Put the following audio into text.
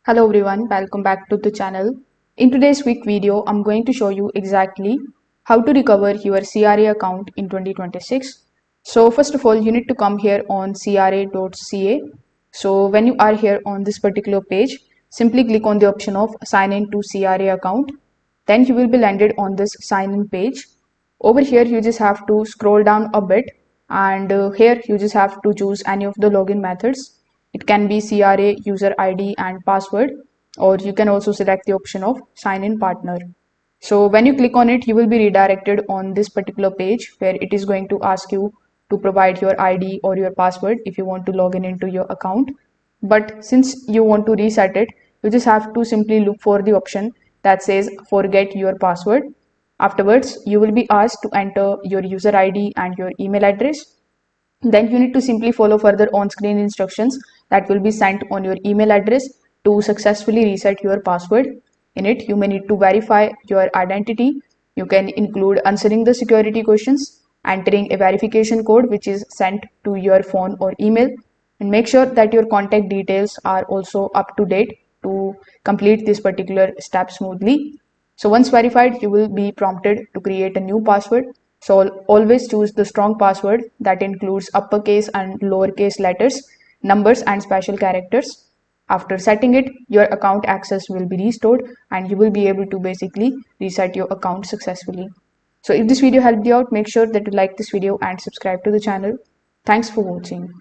Hello everyone, welcome back to the channel. In today's quick video, I'm going to show you exactly how to recover your CRA account in 2026. So first of all, you need to come here on cra.ca. So when you are here on this particular page, simply click on the option of sign in to CRA account. Then you will be landed on this sign in page. Over here, you just have to scroll down a bit and here you just have to choose any of the login methods. It can be CRA, user ID and password, or you can also select the option of sign in partner. So when you click on it, you will be redirected on this particular page where it is going to ask you to provide your ID or your password if you want to log in into your account. But since you want to reset it, you just have to simply look for the option that says forget your password. Afterwards, you will be asked to enter your user ID and your email address. Then you need to simply follow further on-screen instructions that will be sent on your email address to successfully reset your password. In it, you may need to verify your identity. You can include answering the security questions, entering a verification code which is sent to your phone or email, and make sure that your contact details are also up to date to complete this particular step smoothly. So once verified, you will be prompted to create a new password. So always choose the strong password that includes uppercase and lowercase letters, numbers and special characters. After setting it, your account access will be restored and you will be able to basically reset your account successfully. So if this video helped you out, make sure that you like this video and subscribe to the channel. Thanks for watching.